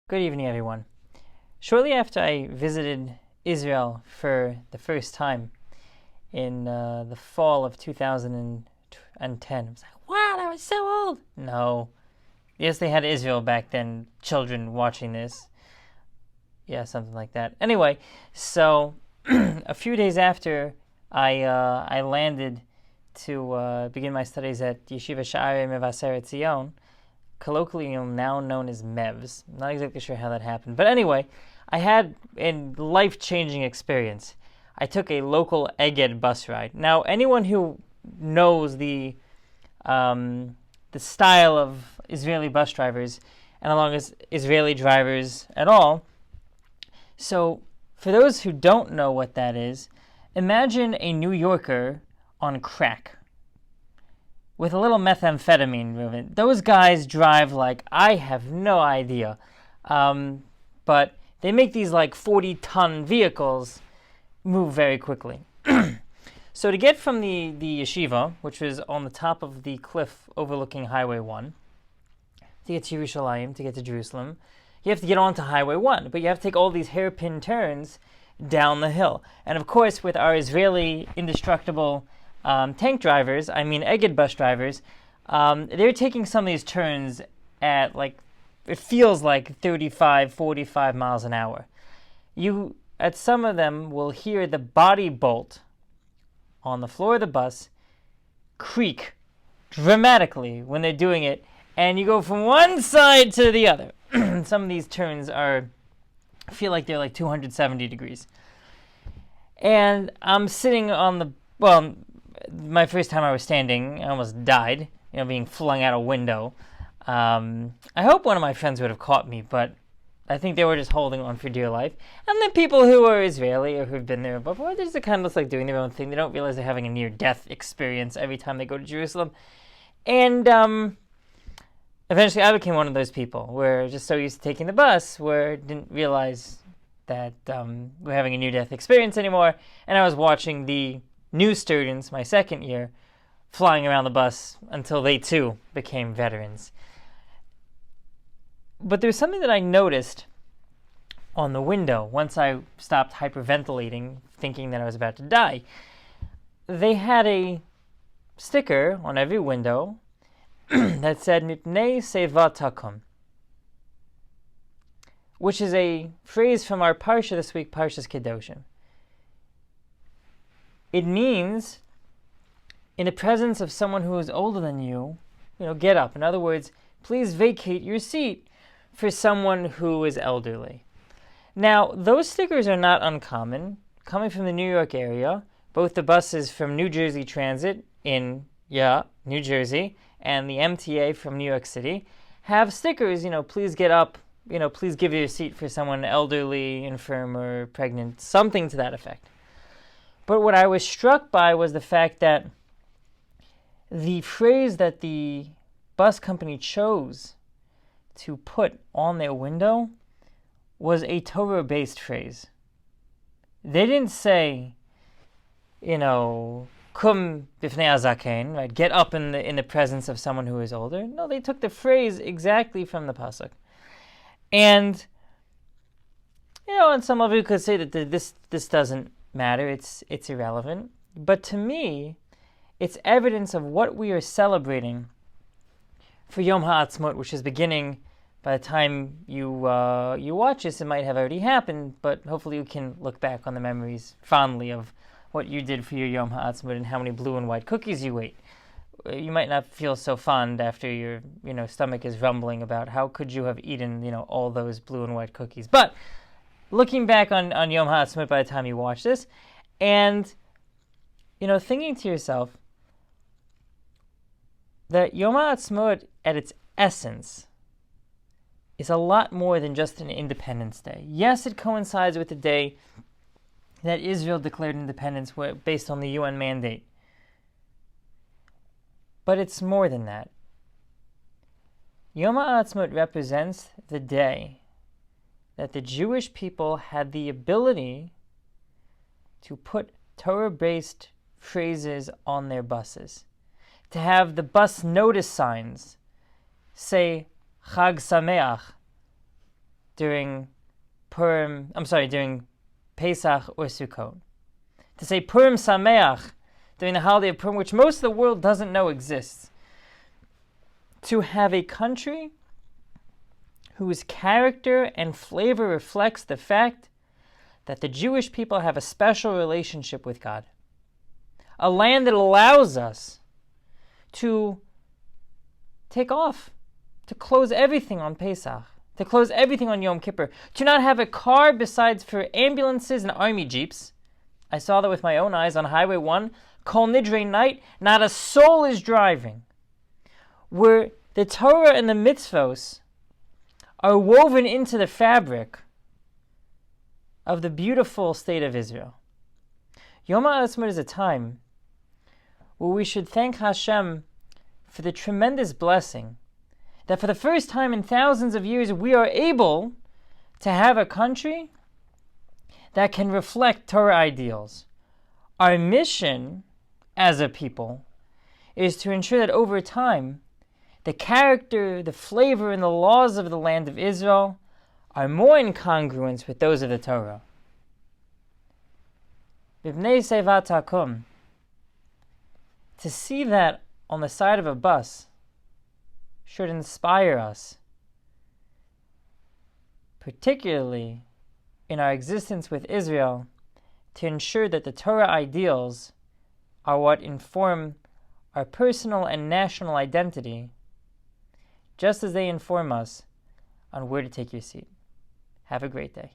Good evening, everyone. Shortly after I visited Israel for the first time in the fall of 2010, I was like, wow, that was so old. No. Yes, they had Israel back then, children watching this. Yeah, something like that. Anyway, so a few days after I landed to begin my studies at Yeshiva Sha'arei Mevaseret Zion, colloquially now known as MEVS. I'm not exactly sure how that happened. But anyway, I had a life-changing experience. I took a local Egged bus ride. Now, anyone who knows the style of Israeli bus drivers, and along as Israeli drivers at all, so for those who don't know what that is, imagine a New Yorker on crack with a little methamphetamine movement. Those guys drive like I have no idea. But they make these like 40-ton vehicles move very quickly. So to get from the yeshiva, which was on the top of the cliff overlooking Highway 1, to get to Yerushalayim, to get to Jerusalem, you have to get onto Highway 1, but you have to take all these hairpin turns down the hill. And of course, with our Israeli indestructible tank drivers, I mean Egged bus drivers, they're taking some of these turns at it feels like 35, 45 miles an hour. You, at some of them, will hear the body bolt on the floor of the bus creak dramatically when they're doing it, and you go from one side to the other. Some of these turns feel like they're like 270 degrees. And I'm sitting on my first time I was standing, I almost died, being flung out a window. I hope one of my friends would have caught me, but I think they were just holding on for dear life. And then people who are Israeli or who've been there before, they're just kind of like doing their own thing. They don't realize they're having a near-death experience every time they go to Jerusalem. And eventually I became one of those people where just so used to taking the bus where I didn't realize that we're having a near-death experience anymore. And I was watching the new students, my second year, flying around the bus until they too became veterans. But there's something that I noticed on the window once I stopped hyperventilating, thinking that I was about to die. They had a sticker on every window that said Mipnei Seva Takum, which is a phrase from our Parsha this week, Parashat Kedoshim. It means, in the presence of someone who is older than you, get up. In other words, please vacate your seat for someone who is elderly. Now, those stickers are not uncommon. Coming from the New York area, both the buses from New Jersey Transit in, New Jersey, and the MTA from New York City have stickers, please get up, please give your seat for someone elderly, infirm, or pregnant, something to that effect. But what I was struck by was the fact that the phrase that the bus company chose to put on their window was a Torah-based phrase. They didn't say, kum bifnei azaken, right? Get up in the presence of someone who is older. No, they took the phrase exactly from the pasuk. And, and some of you could say that this doesn't matter, it's irrelevant. But to me, it's evidence of what we are celebrating for Yom HaAtzmaut, which is beginning. By the time you watch this, it might have already happened, but hopefully you can look back on the memories fondly of what you did for your Yom HaAtzmaut and how many blue and white cookies you ate. You might not feel so fond after your stomach is rumbling about how could you have eaten all those blue and white cookies. But looking back on Yom HaAtzmaut by the time you watch this, and thinking to yourself that Yom HaAtzmaut at its essence is a lot more than just an Independence Day. Yes, it coincides with the day that Israel declared independence based on the UN mandate. But it's more than that. Yom HaAtzmaut represents the day that the Jewish people had the ability to put Torah-based phrases on their buses, to have the bus notice signs say Chag Sameach, during during Pesach or Sukkot. To say Purim Sameach during the holiday of Purim, which most of the world doesn't know exists. To have a country whose character and flavor reflects the fact that the Jewish people have a special relationship with God. A land that allows us to take off, to close everything on Pesach, to close everything on Yom Kippur, to not have a car besides for ambulances and army jeeps. I saw that with my own eyes on Highway 1, Kol Nidre night, not a soul is driving. Where the Torah and the mitzvos are woven into the fabric of the beautiful state of Israel. Yom HaAtzmaut is a time where we should thank Hashem for the tremendous blessing that for the first time in thousands of years we are able to have a country that can reflect Torah ideals. Our mission as a people is to ensure that over time the character, the flavor, and the laws of the land of Israel are more in congruence with those of the Torah. B'bnei Sevat Hakum. To see that on the side of a bus should inspire us, particularly in our existence with Israel, to ensure that the Torah ideals are what inform our personal and national identity, just as they inform us on where to take your seat. Have a great day.